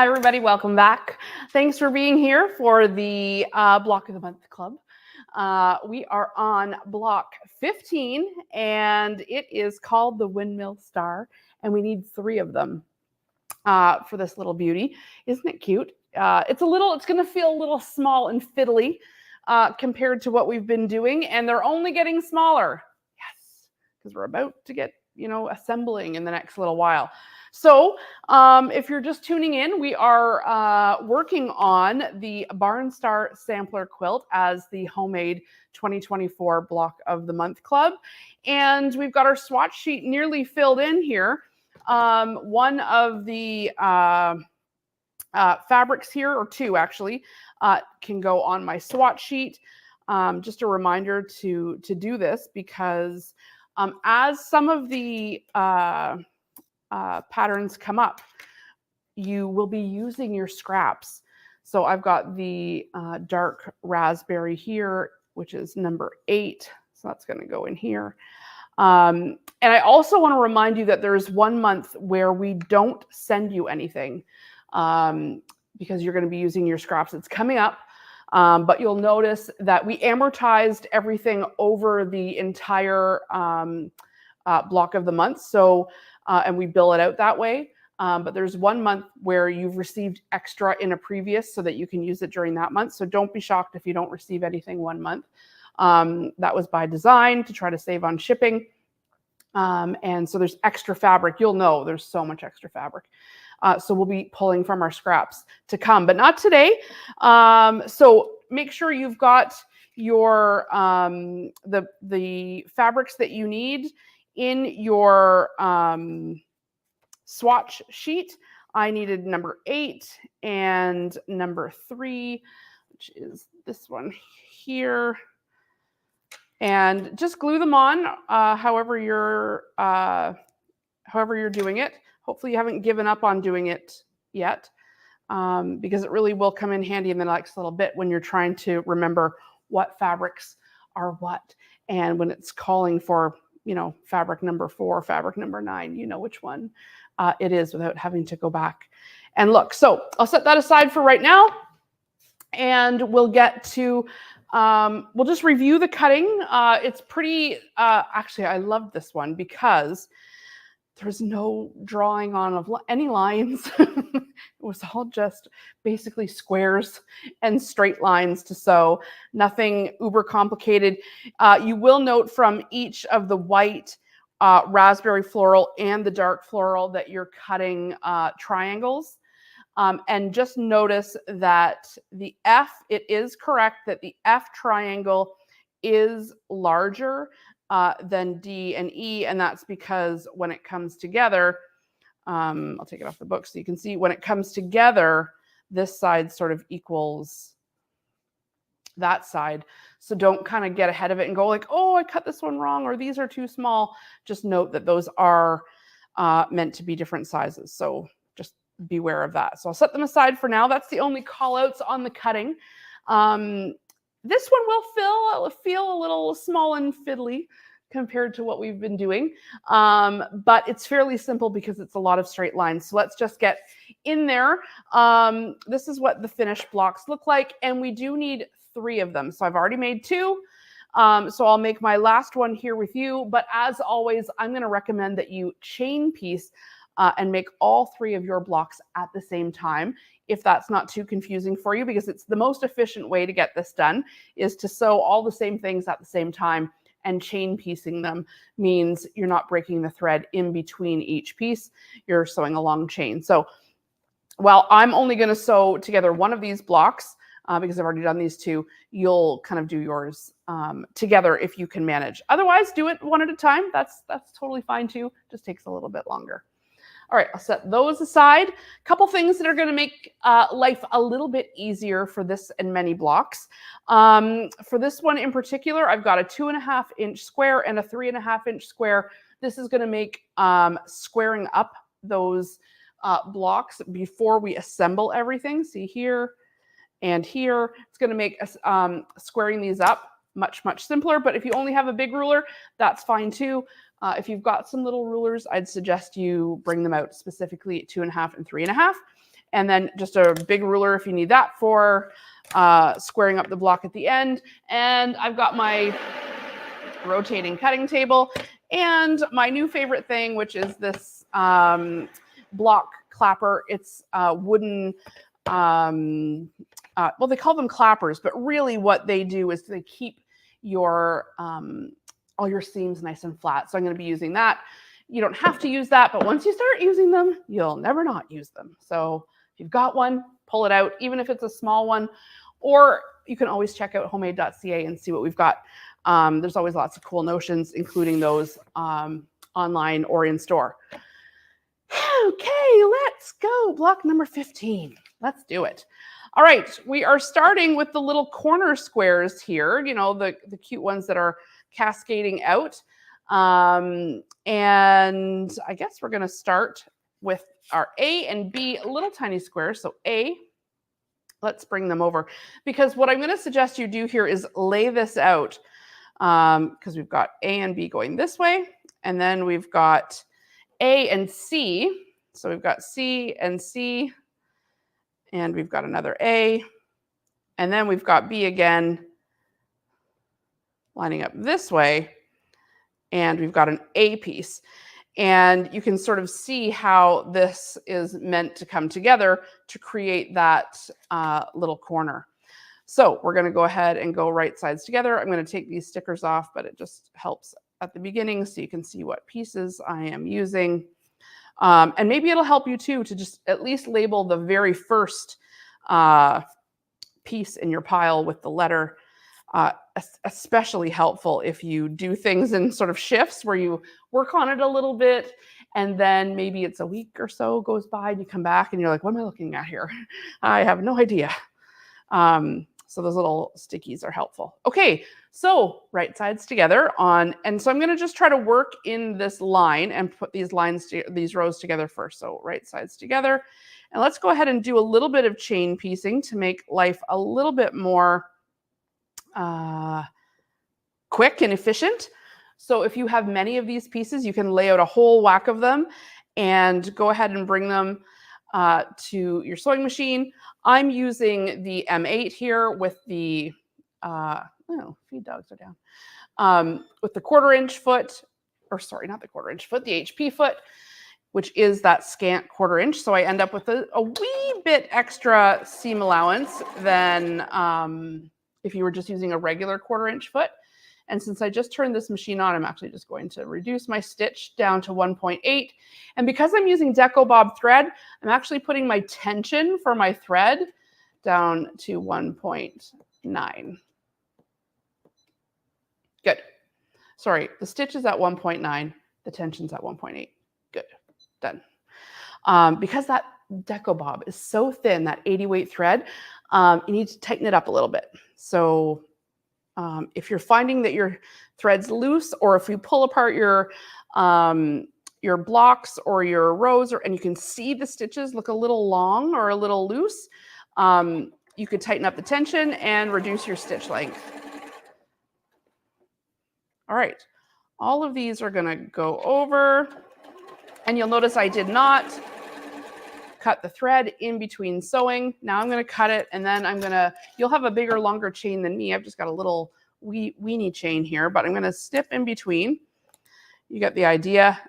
Hi, everybody. Welcome back. Thanks for being here for the Block of the Month Club. We are on block 15, and it is called the Windmill Star, and we need 3 of them for this little beauty. Isn't it cute? It's going to feel a little small and fiddly compared to what we've been doing, and they're only getting smaller. Yes, because we're about to get, assembling in the next little while. So if you're just tuning in, we are working on the Barn Star Sampler Quilt as the homemade 2024 Block of the Month Club. And we've got our swatch sheet nearly filled in here. One of the fabrics here, or 2 actually, can go on my swatch sheet. Just a reminder to do this because as some of the patterns come up, you will be using your scraps. So I've got the dark raspberry here, which is number 8. So that's going to go in here. And I also want to remind you that there's 1 month where we don't send you anything because you're going to be using your scraps. It's coming up. But you'll notice that we amortized everything over the entire block of the month. So, and we bill it out that way. But there's 1 month where you've received extra in a previous so that you can use it during that month. So don't be shocked if you don't receive anything 1 month. That was by design to try to save on shipping. And so there's extra fabric. You'll know there's so much extra fabric. So we'll be pulling from our scraps to come, but not today. So make sure you've got your the fabrics that you need in your swatch sheet. I needed number 8 and number 3, which is this one here. And just glue them on however you're doing it. Hopefully you haven't given up on doing it yet because it really will come in handy in the next little bit when you're trying to remember what fabrics are what. And when it's calling for, fabric number 4, fabric number 9, you know which one it is without having to go back and look. So I'll set that aside for right now. And we'll get to, we'll just review the cutting. It's pretty, actually, I love this one because there's no drawing on of any lines. It was all just basically squares and straight lines to sew. Nothing uber complicated. You will note from each of the white, raspberry floral and the dark floral that you're cutting triangles. And just notice that the F, it is correct that the F triangle is larger than D and E, and that's because when it comes together, I'll take it off the book so you can see when it comes together, this side sort of equals that side. So don't kind of get ahead of it and go like, oh, I cut this one wrong, or these are too small. Just note that those are meant to be different sizes. So just beware of that. So I'll set them aside for now. That's the only call outs on the cutting. This one will feel a little small and fiddly compared to what we've been doing, but it's fairly simple because it's a lot of straight lines. So let's just get in there. This is what the finished blocks look like, and we do need 3 of them. So I've already made 2. So I'll make my last one here with you. But as always, I'm going to recommend that you chain piece and make all 3 of your blocks at the same time, if that's not too confusing for you, because it's the most efficient way to get this done is to sew all the same things at the same time, and chain piecing them means you're not breaking the thread in between each piece. You're sewing a long chain. So while I'm only going to sew together one of these blocks, because I've already done these 2, you'll kind of do yours together if you can manage. Otherwise, do it one at a time. That's totally fine too. Just takes a little bit longer. All right, I'll set those aside. A couple things that are going to make life a little bit easier for this and many blocks. For this one in particular, I've got a 2.5-inch square and a 3.5-inch square. This is going to make squaring up those blocks before we assemble everything. See here and here. It's going to make us squaring these up much, much simpler. But if you only have a big ruler, that's fine too. If you've got some little rulers, I'd suggest you bring them out specifically at 2.5 and 3.5. And then just a big ruler if you need that for squaring up the block at the end. And I've got my rotating cutting table and my new favorite thing, which is this block clapper. It's wooden, well, they call them clappers, but really what they do is they keep your all your seams nice and flat. So I'm going to be using that. You don't have to use that, but once you start using them, you'll never not use them. So if you've got one, pull it out, even if it's a small one, or you can always check out homemade.ca and see what we've got. There's always lots of cool notions, including those online or in store. Okay, let's go. Block number 15. Let's do it. All right, we are starting with the little corner squares here, you know, the cute ones that are cascading out. And I guess we're going to start with our A and B little tiny squares. So A, let's bring them over, because what I'm going to suggest you do here is lay this out, because we've got A and B going this way, and then we've got A and C. So we've got C and C, and we've got another A, and then we've got B again lining up this way, and we've got an A piece. And you can sort of see how this is meant to come together to create that little corner. So we're going to go ahead and go right sides together. I'm going to take these stickers off, but it just helps at the beginning so you can see what pieces I am using. And maybe it'll help you too to just at least label the very first piece in your pile with the letter. Especially helpful if you do things in sort of shifts where you work on it a little bit, and then maybe it's a week or so goes by and you come back and you're like, what am I looking at here? I have no idea. So those little stickies are helpful. Okay, so right sides together on, and so I'm going to just try to work in this line and put these lines, these rows together first. So right sides together, and let's go ahead and do a little bit of chain piecing to make life a little bit more quick and efficient. So if you have many of these pieces, you can lay out a whole whack of them and go ahead and bring them to your sewing machine. I'm using the M8 here with the, oh, feed dogs are down, with the 1/4-inch foot, or sorry, not the 1/4-inch foot, the HP foot, which is that scant 1/4-inch. So I end up with a wee bit extra seam allowance than if you were just using a regular 1/4-inch foot. And since I just turned this machine on, I'm actually just going to reduce my stitch down to 1.8. And because I'm using Deco Bob thread, I'm actually putting my tension for my thread down to 1.9. Good. Sorry, the stitch is at 1.9, the tension's at 1.8. Good, done. Because that Deco Bob is so thin, that 80 weight thread, you need to tighten it up a little bit. So if you're finding that your thread's loose, or if you pull apart your blocks or your rows, and you can see the stitches look a little long or a little loose, you could tighten up the tension and reduce your stitch length. All right, all of these are going to go over, and you'll notice I did not cut the thread in between sewing. Now I'm going to cut it, and then you'll have a bigger, longer chain than me. I've just got a little weeny chain here, but I'm going to snip in between. You get the idea.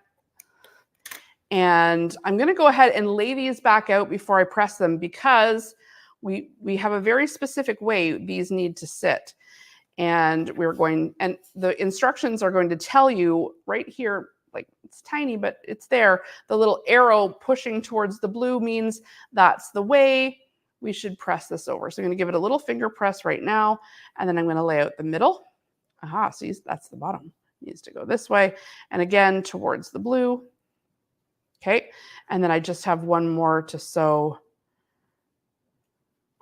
And I'm going to go ahead and lay these back out before I press them, because we have a very specific way these need to sit. And the instructions are going to tell you right here, like it's tiny, but it's there. The little arrow pushing towards the blue means that's the way we should press this over. So I'm going to give it a little finger press right now, and then I'm going to lay out the middle. Aha, see, that's the bottom. It needs to go this way. And again, towards the blue. Okay, and then I just have one more to sew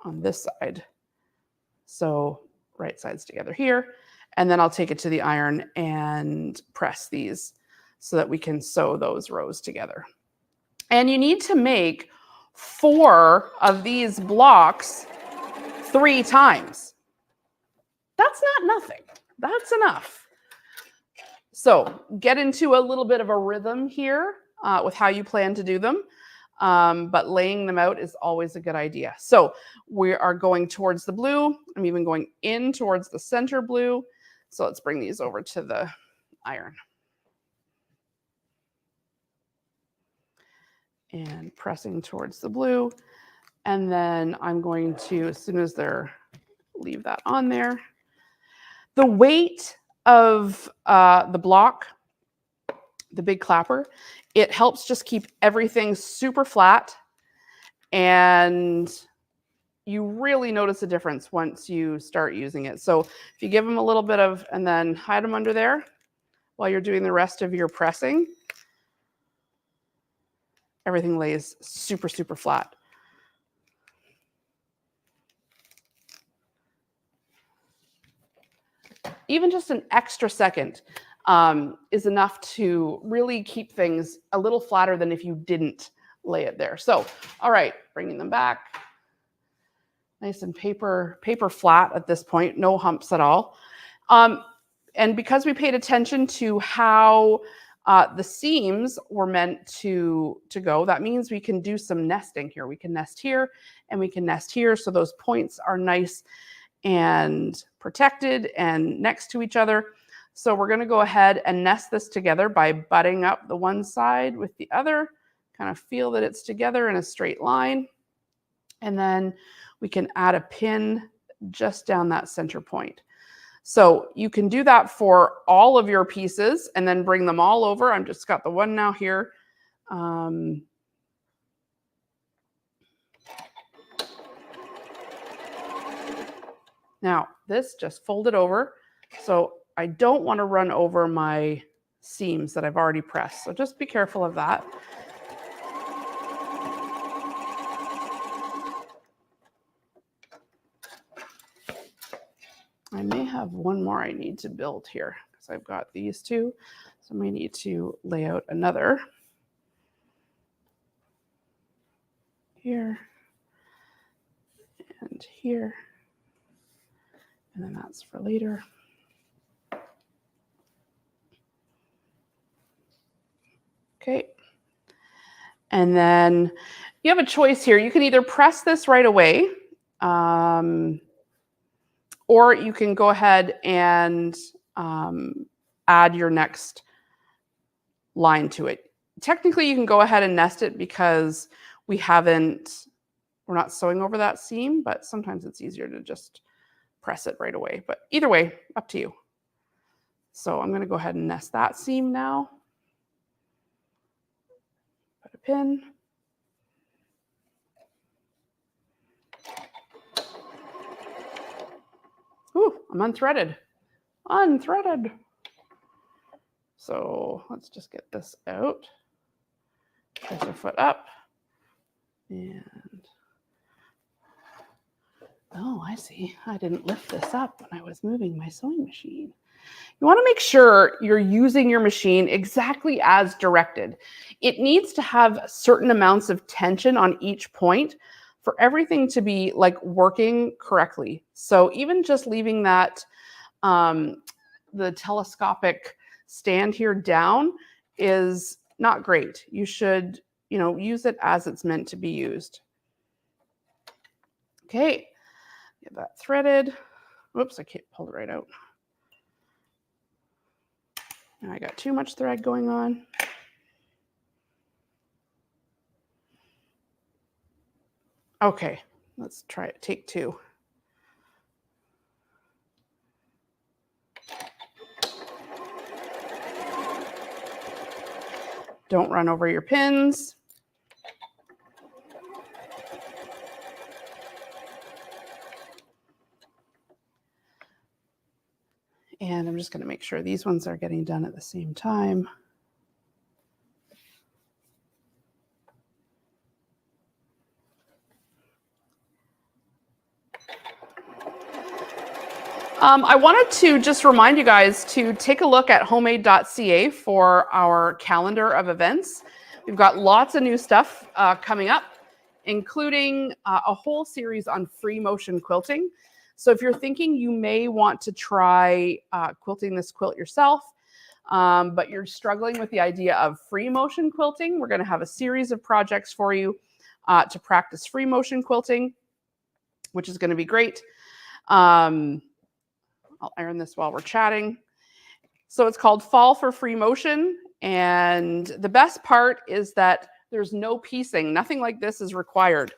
on this side. So right sides together here, and then I'll take it to the iron and press these so that we can sew those rows together. And you need to make 4 of these blocks 3 times. That's not nothing. That's enough. So get into a little bit of a rhythm here with how you plan to do them. but laying them out is always a good idea. So we are going towards the blue. I'm even going in towards the center blue. So let's bring these over to the iron. And pressing towards the blue. And then I'm going to, as soon as they're, leave that on there. The weight of the block, the big clapper, it helps just keep everything super flat, and you really notice a difference once you start using it. So if you give them a little bit of, and then hide them under there while you're doing the rest of your pressing, everything lays super, super flat. Even just an extra second is enough to really keep things a little flatter than if you didn't lay it there. So, all right, bringing them back. Nice and paper flat at this point, no humps at all. And because we paid attention to how the seams were meant to go, that means we can do some nesting here. We can nest here and we can nest here. So those points are nice and protected and next to each other. So we're going to go ahead and nest this together by butting up the one side with the other, kind of feel that it's together in a straight line. And then we can add a pin just down that center point. So you can do that for all of your pieces and then bring them all over. I've just got the one now here. Now, this just folded over, so I don't want to run over my seams that I've already pressed. So just be careful of that. I may have one more I need to build here because I've got these two. So I may need to lay out another here and here. And then that's for later. Okay. And then you have a choice here. You can either press this right away, or you can go ahead and add your next line to it. Technically, you can go ahead and nest it because we're not sewing over that seam, but sometimes it's easier to just press it right away. But either way, up to you. So I'm going to go ahead and nest that seam now. Put a pin. Ooh, I'm unthreaded. Unthreaded. So let's just get this out. Press our foot up. And oh, I see. I didn't lift this up when I was moving my sewing machine. You want to make sure you're using your machine exactly as directed. It needs to have certain amounts of tension on each point for everything to be like working correctly. So even just leaving that, the telescopic stand here down is not great. You should, use it as it's meant to be used. Okay. Get that threaded. Whoops, I can't pull it right out. Now I got too much thread going on. Okay, let's try it. Take two. Don't run over your pins. And I'm just going to make sure these ones are getting done at the same time. I wanted to just remind you guys to take a look at homemade.ca for our calendar of events. We've got lots of new stuff coming up, including a whole series on free motion quilting. So if you're thinking you may want to try quilting this quilt yourself, but you're struggling with the idea of free motion quilting, we're going to have a series of projects for you to practice free motion quilting, which is going to be great. I'll iron this while we're chatting. So it's called Fall for Free Motion. And the best part is that there's no piecing. Nothing like this is required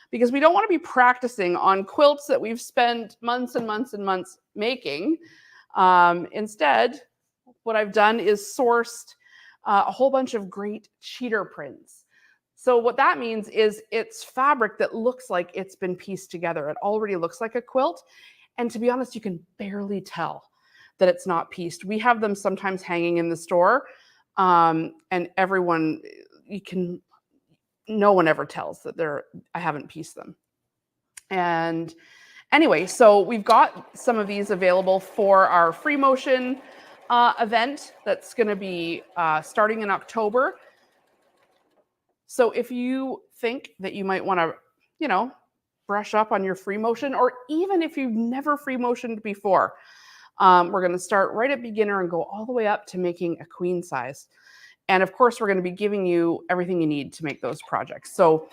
because we don't want to be practicing on quilts that we've spent months and months and months making. Instead, what I've done is sourced a whole bunch of great cheater prints. So what that means is it's fabric that looks like it's been pieced together. It already looks like a quilt. And to be honest, you can barely tell that it's not pieced. We have them sometimes hanging in the store, and everyone, no one ever tells that I haven't pieced them. And anyway, so we've got some of these available for our free motion event that's going to be starting in October. So if you think that you might want to, brush up on your free motion, or even if you've never free motioned before, we're going to start right at beginner and go all the way up to making a queen size. And of course, we're going to be giving you everything you need to make those projects. So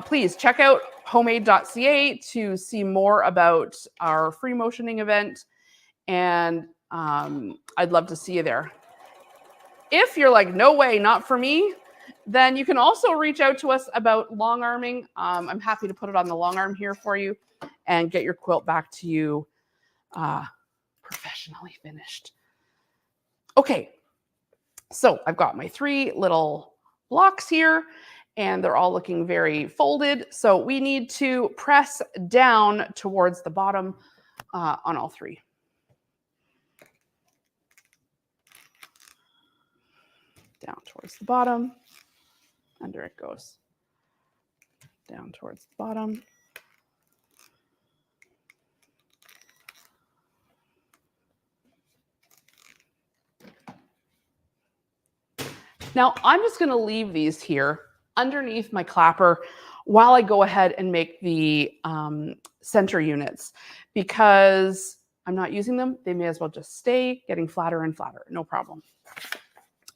please check out homemade.ca to see more about our free motioning event. And I'd love to see you there. If you're like, no way, not for me, then you can also reach out to us about long arming. I'm happy to put it on the long arm here for you and get your quilt back to you professionally finished. Okay, so I've got my 3 little blocks here and they're all looking very folded. So we need to press down towards the bottom on all 3. Down towards the bottom, under it goes. Down towards the bottom. Now I'm just going to leave these here underneath my clapper while I go ahead and make the center units, because I'm not using them. They may as well just stay getting flatter and flatter. No problem.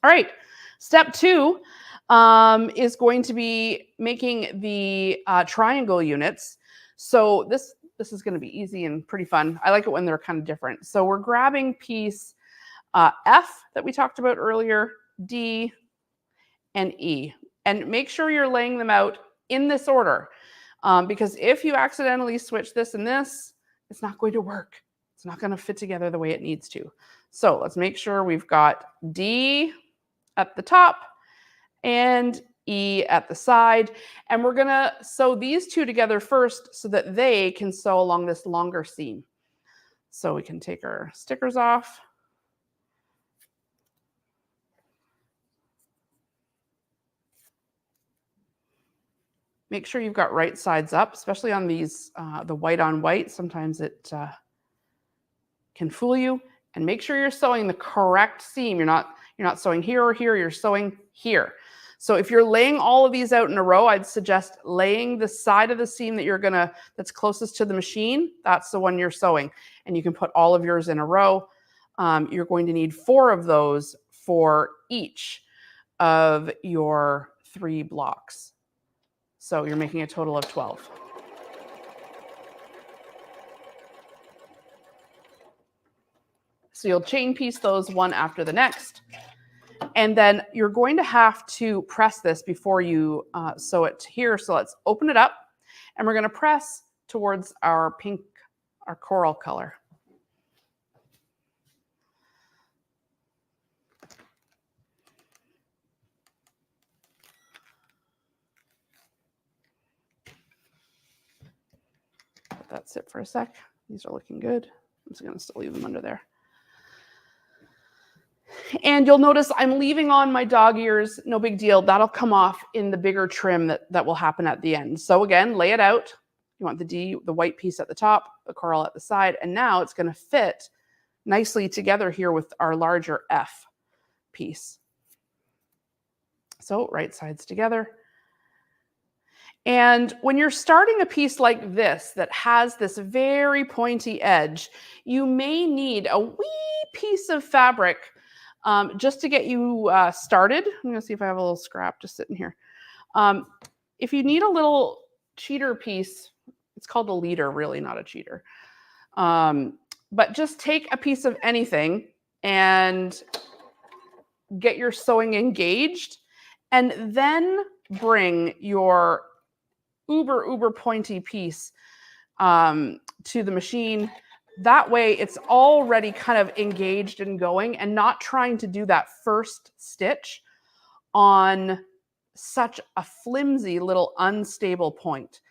All right. Step 2 is going to be making the triangle units. So this is going to be easy and pretty fun. I like it when they're kind of different. So we're grabbing piece F that we talked about earlier, D, and E. And make sure you're laying them out in this order, because if you accidentally switch this and this, it's not going to work. It's not going to fit together the way it needs to. So let's make sure we've got D at the top and E at the side. And we're going to sew these 2 together first so that they can sew along this longer seam. So we can take our stickers off. Make sure you've got right sides up, especially on these, the white on white. Sometimes it can fool you. And make sure you're sewing the correct seam. You're not sewing here or here, you're sewing here. So if you're laying all of these out in a row, I'd suggest laying the side of the seam that that's closest to the machine. That's the one you're sewing. And you can put all of yours in a row. You're going to need 4 of those for each of your 3 blocks. So you're making a total of 12. So you'll chain piece those one after the next. And then you're going to have to press this before you sew it here. So let's open it up and we're going to press towards our pink, our coral color. Let that sit for a sec. These are looking good. I'm just going to still leave them under there. And you'll notice I'm leaving on my dog ears. No big deal. That'll come off in the bigger trim that will happen at the end. So again, lay it out. You want the white piece at the top, the coral at the side. And now it's going to fit nicely together here with our larger F piece. So right sides together. And when you're starting a piece like this that has this very pointy edge, you may need a wee piece of fabric Just to get you started, I'm going to see if I have a little scrap just sitting here. If you need a little cheater piece, it's called a leader, really, not a cheater. But just take a piece of anything and get your sewing engaged, and then bring your uber pointy piece to the machine. That way it's already kind of engaged and going, and not trying to do that first stitch on such a flimsy little unstable point.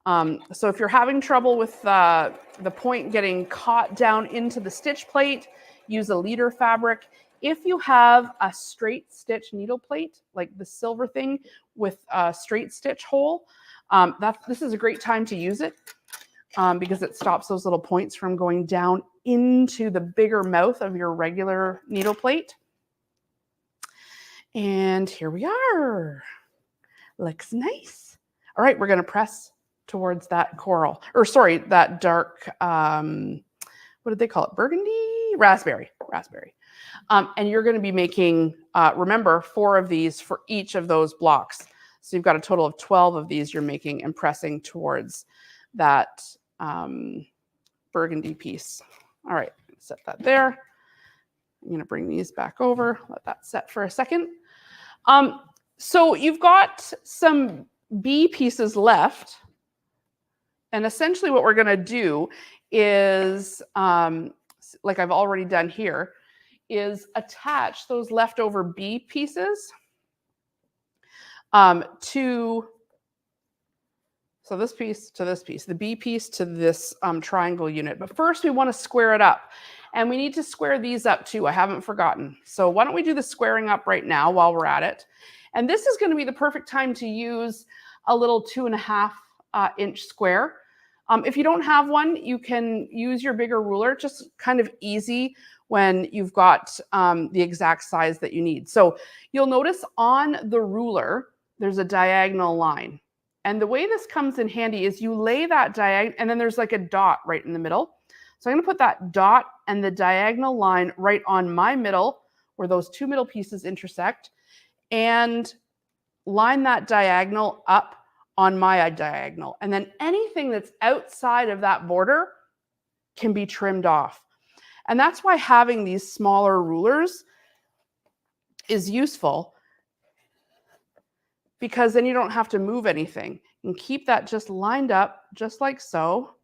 So if you're having trouble with the point getting caught down into the stitch plate, use a leader fabric. If you have a straight stitch needle plate, like the silver thing with a straight stitch hole, this is a great time to use it because it stops those little points from going down into the bigger mouth of your regular needle plate. And here we are. Looks nice. All right, we're going to press towards that coral, or sorry, that dark, what did they call it? Burgundy? Raspberry. And you're going to be making, remember, 4 of these for each of those blocks. So you've got a total of 12 of these you're making and pressing towards that burgundy piece. All right, set that there. I'm going to bring these back over, let that set for a second. So you've got some bee pieces left. And essentially what we're going to do is, like I've already done here, is attach those leftover bee pieces so this piece to this piece, the bee piece to this triangle unit. But first we want to square it up. And we need to square these up too. I haven't forgotten. So why don't we do the squaring up right now while we're at it. And this is going to be the perfect time to use a little 2.5 inch square. If you don't have one, you can use your bigger ruler. Just kind of easy when you've got the exact size that you need. So you'll notice on the ruler, there's a diagonal line. And the way this comes in handy is you lay that diagonal, and then there's like a dot right in the middle. So I'm going to put that dot and the diagonal line right on my middle, where those 2 middle pieces intersect, and line that diagonal up on my diagonal. And then anything that's outside of that border can be trimmed off. And that's why having these smaller rulers is useful, because then you don't have to move anything. You can keep that just lined up, just like so.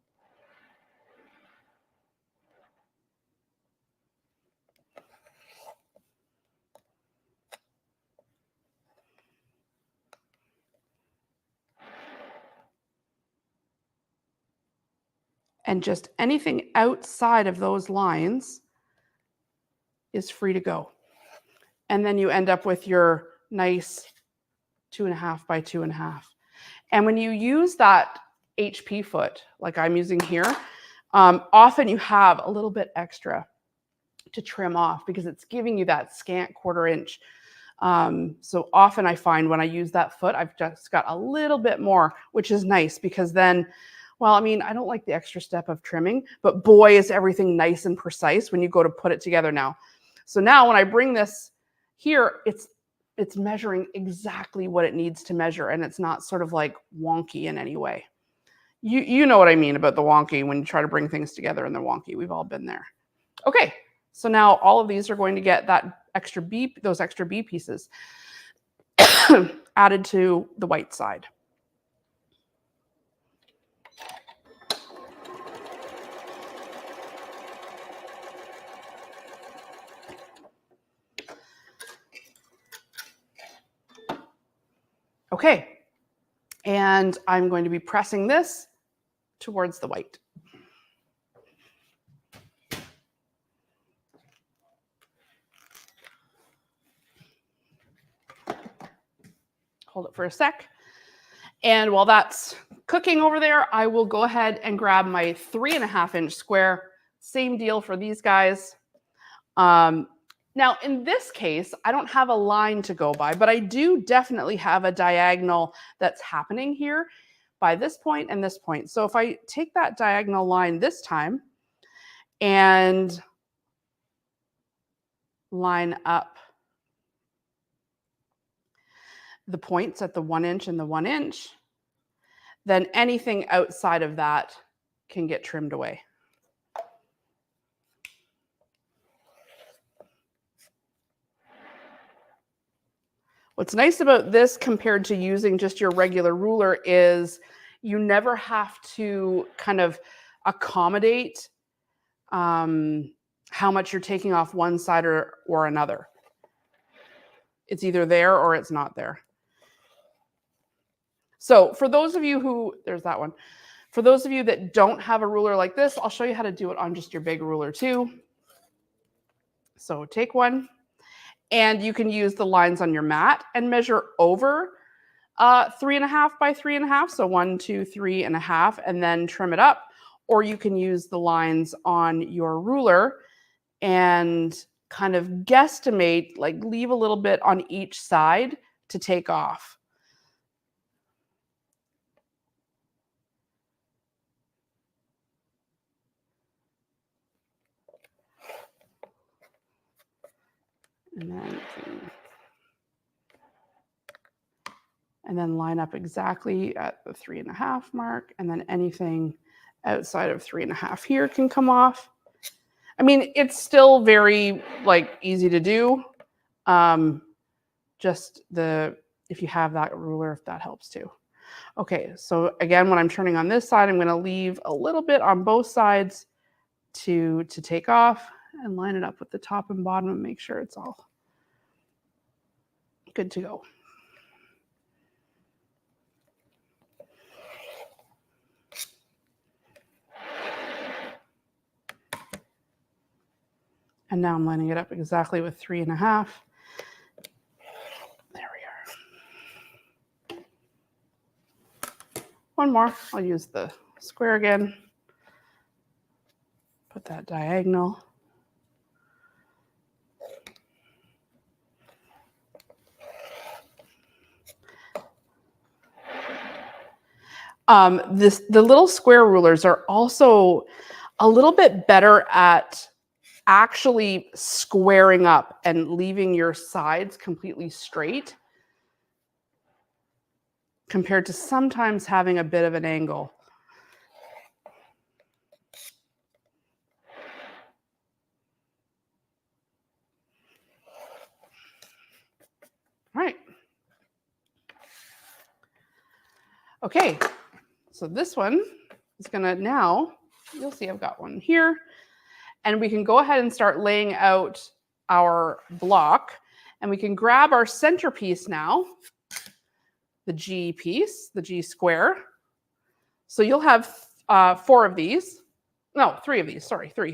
And just anything outside of those lines is free to go. And then you end up with your nice 2.5 by 2.5. And when you use that HP foot, like I'm using here, often you have a little bit extra to trim off because it's giving you that scant 1/4 inch. So often I find when I use that foot, I've just got a little bit more, which is nice because then, well, I mean, I don't like the extra step of trimming, but boy, is everything nice and precise when you go to put it together now. So now when I bring this here, it's measuring exactly what it needs to measure, and it's not sort of like wonky in any way. You know what I mean about the wonky when you try to bring things together and they're wonky. We've all been there. Okay, so now all of these are going to get that extra bee, those extra bee pieces added to the white side. Okay, and I'm going to be pressing this towards the white. Hold it for a sec. And while that's cooking over there, I will go ahead and grab my 3.5 inch square. Same deal for these guys. Now, in this case, I don't have a line to go by, but I do definitely have a diagonal that's happening here by this point and this point. So if I take that diagonal line this time and line up the points at the 1 inch and the 1 inch, then anything outside of that can get trimmed away. What's nice about this compared to using just your regular ruler is you never have to kind of accommodate how much you're taking off one side or another. It's either there or it's not there. So for those of you who, there's that one. For those of you that don't have a ruler like this, I'll show you how to do it on just your big ruler too. So take one, and you can use the lines on your mat and measure over 3.5 by 3.5. So 1, 2, 3.5, and then trim it up. Or you can use the lines on your ruler and kind of guesstimate, like leave a little bit on each side to take off. And then line up exactly at the 3.5 mark, and then anything outside of 3.5 here can come off. I mean, it's still very like easy to do. Just if you have that ruler, if that helps too. Okay, so again, when I'm turning on this side, I'm going to leave a little bit on both sides to take off and line it up with the top and bottom and make sure it's all good to go. And now I'm lining it up exactly with 3.5. There we are. One more. I'll use the square again. Put that diagonal. The little square rulers are also a little bit better at actually squaring up and leaving your sides completely straight compared to sometimes having a bit of an angle. All right. Okay, so this one is gonna now, you'll see I've got one here, and we can go ahead and start laying out our block, and we can grab our centerpiece now, the G piece, the G square. So you'll have 4 of these. No, 3 of these, sorry, 3.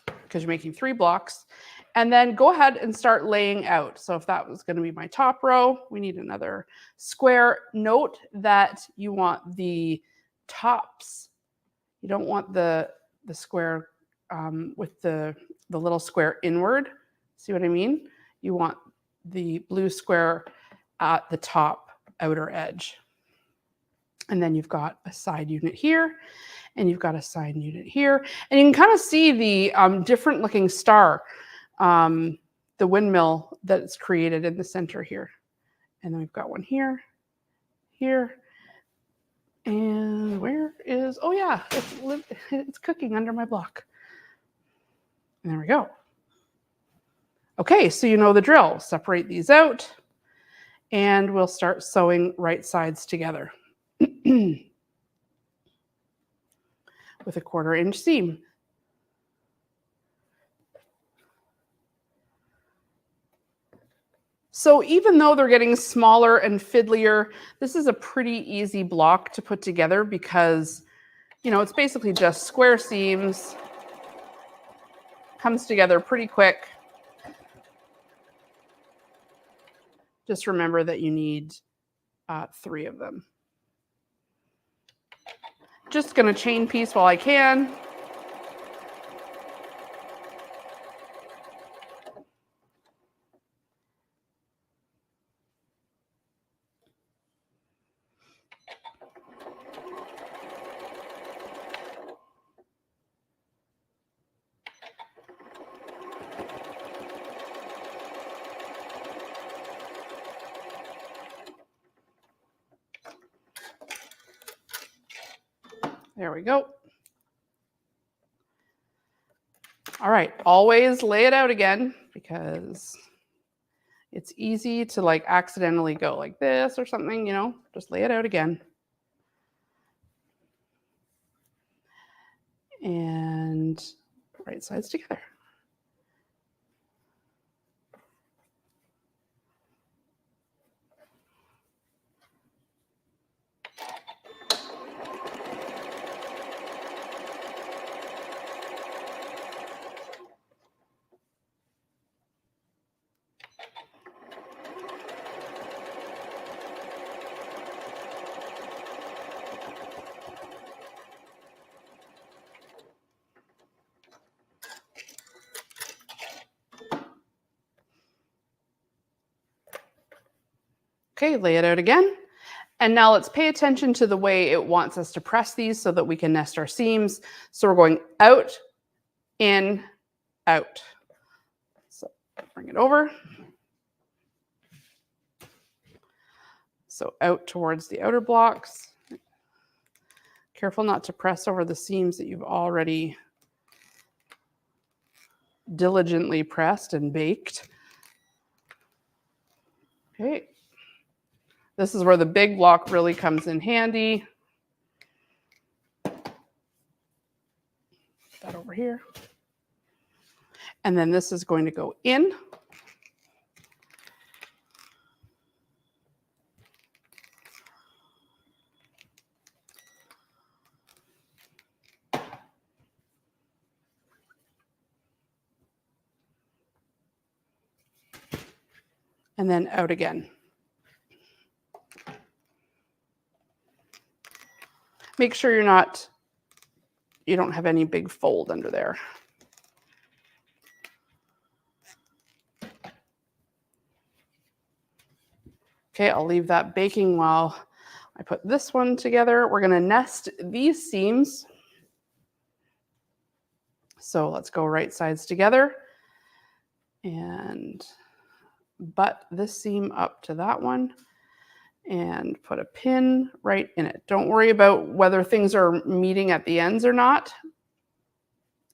Because you're making 3 blocks. And then go ahead and start laying out. So if that was going to be my top row, we need another square. Note that you want the tops. You don't want the square with the little square inward. See what I mean? You want the blue square at the top outer edge. And then you've got a side unit here, and you've got a side unit here. And you can kind of see the different looking star, the windmill that's created in the center here. And then we've got one here, here, and where is, oh yeah, it's cooking under my block. And there we go. Okay, so you know the drill. Separate these out, and we'll start sewing right sides together with a 1/4 inch seam. So even though they're getting smaller and fiddlier, this is a pretty easy block to put together because, you know, it's basically just square seams, comes together pretty quick. Just remember that you need 3 of them. Just going to chain piece while I can. There we go. All right, always lay it out again because it's easy to like accidentally go like this or something, you know, just lay it out again. And right sides together. Okay, lay it out again. And now let's pay attention to the way it wants us to press these so that we can nest our seams. So we're going out, in, out. So bring it over. So out towards the outer blocks. Careful not to press over the seams that you've already diligently pressed and baked. Okay. This is where the big block really comes in handy. Put that over here. And then this is going to go in. And then out again. Make sure you don't have any big fold under there. Okay, I'll leave that baking while I put this one together. We're gonna nest these seams. So let's go right sides together and butt this seam up to that one and put a pin right in it. Don't worry about whether things are meeting at the ends or not.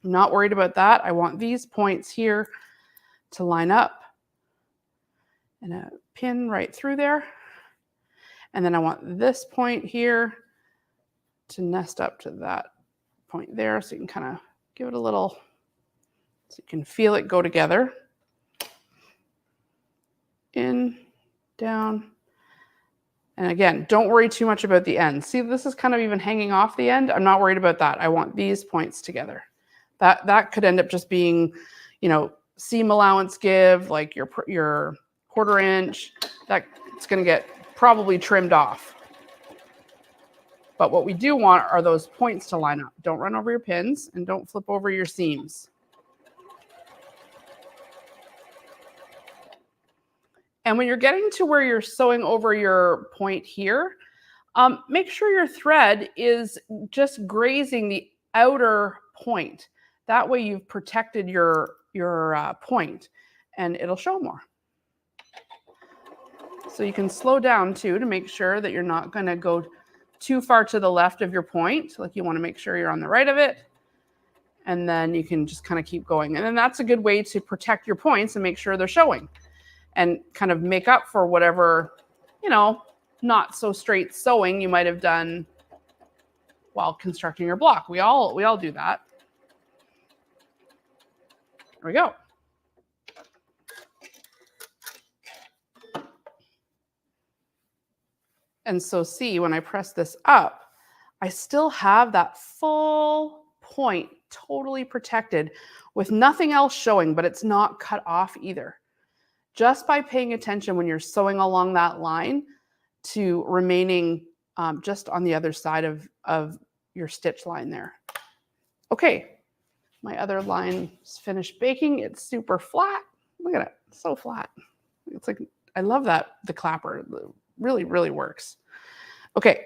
I'm not worried about that. I want these points here to line up and a pin right through there. And then I want this point here to nest up to that point there. So you can kind of give it a little, so you can feel it go together. In, down. And again, don't worry too much about the end. See, this is kind of even hanging off the end. I'm not worried about that. I want these points together. That could end up just being, you know, seam allowance give, like your 1/4 inch. That's going to get probably trimmed off. But what we do want are those points to line up. Don't run over your pins and don't flip over your seams. And when you're getting to where you're sewing over your point here, make sure your thread is just grazing the outer point. That way you've protected your point and it'll show more. So you can slow down too to make sure that you're not going to go too far to the left of your point. Like you want to make sure you're on the right of it. And then you can just kind of keep going. And then that's a good way to protect your points and make sure they're showing and kind of make up for whatever, you know, not so straight sewing you might have done while constructing your block. We all do that. There we go. And so see, when I press this up, I still have that full point totally protected with nothing else showing, but it's not cut off either. Just by paying attention when you're sewing along that line to remaining just on the other side of your stitch line there. Okay, my other line is finished baking. It's super flat. Look at it, so flat. It's like, I love that, the clapper. It really, really works. Okay,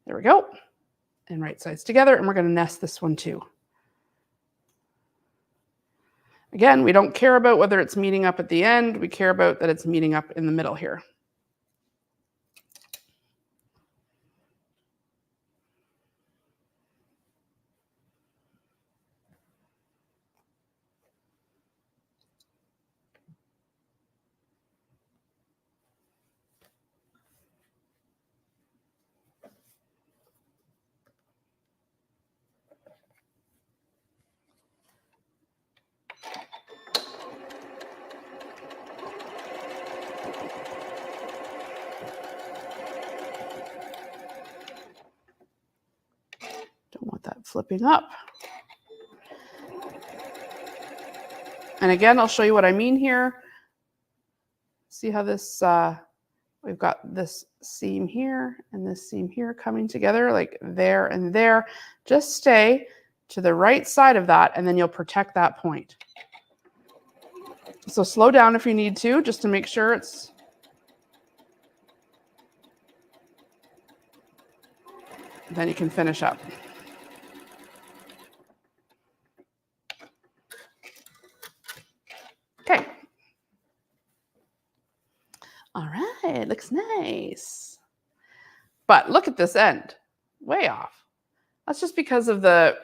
there we go. And right sides together, and we're gonna nest this one too. Again, we don't care about whether it's meeting up at the end. We care about that it's meeting up in the middle here. with that flipping up. And again, I'll show you what I mean here. See how this, we've got this seam here and this seam here coming together like there and there. Just stay to the right side of that and then you'll protect that point. So slow down if you need to, just to make sure it's. Then you can finish up. Okay. All right, looks nice. But look at this end, way off. That's just because of the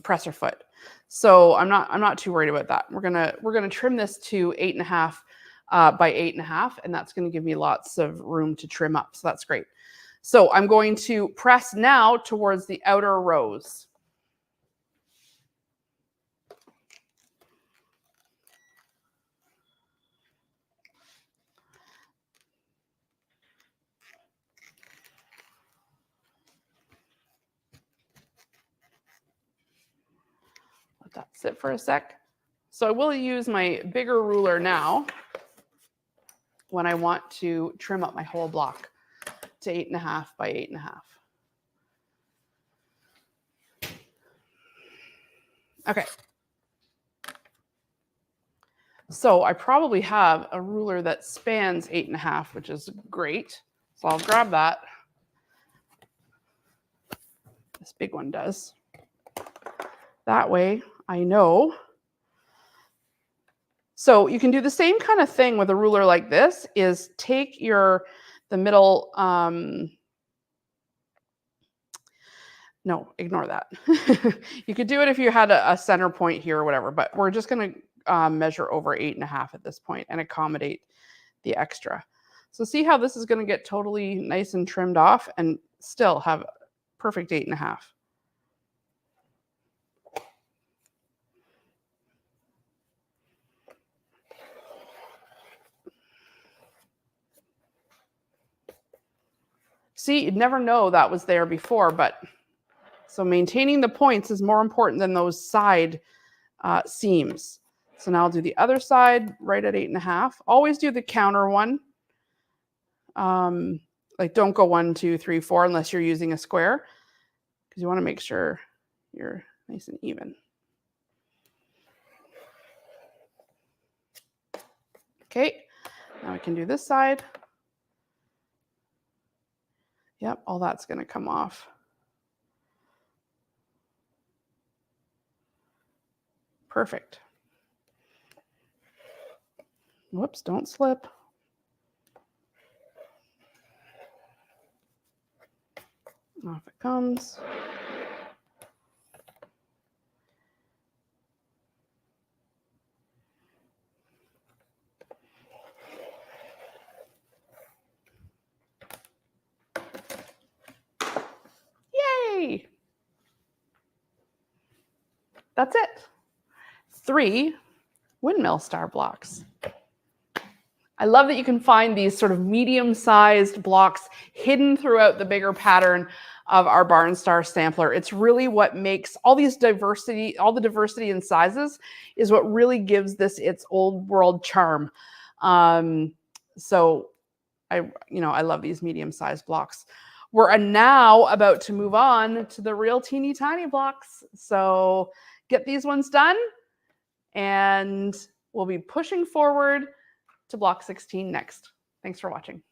presser foot. So I'm not too worried about that. We're gonna trim this to 8.5 by 8.5, and that's gonna give me lots of room to trim up. So that's great. So I'm going to press now towards the outer rows. Let that sit for a sec. So I will use my bigger ruler now when I want to trim up my whole block to 8.5 by 8.5. Okay. So I probably have a ruler that spans 8.5, which is great. So I'll grab that. This big one does. That way I know. So you can do the same kind of thing with a ruler like this, is take the middle, no, ignore that. You could do it if you had a center point here or whatever, but we're just going to measure over 8.5 at this point and accommodate the extra. So see how this is going to get totally nice and trimmed off and still have perfect 8.5. See, you'd never know that was there before, but so maintaining the points is more important than those side seams. So now I'll do the other side right at 8.5. Always do the counter one. Like don't go 1, 2, 3, 4 unless you're using a square, because you want to make sure you're nice and even. Okay, now I can do this side. Yep, all that's going to come off. Perfect. Whoops, don't slip. Off it comes. Yay! That's it. 3 windmill star blocks. I love that you can find these sort of medium-sized blocks hidden throughout the bigger pattern of our barn star sampler. It's really what makes all the diversity in sizes is what really gives this its old world charm. So I love these medium-sized blocks. We're now about to move on to the real teeny tiny blocks. So get these ones done and we'll be pushing forward to block 16 next. Thanks for watching.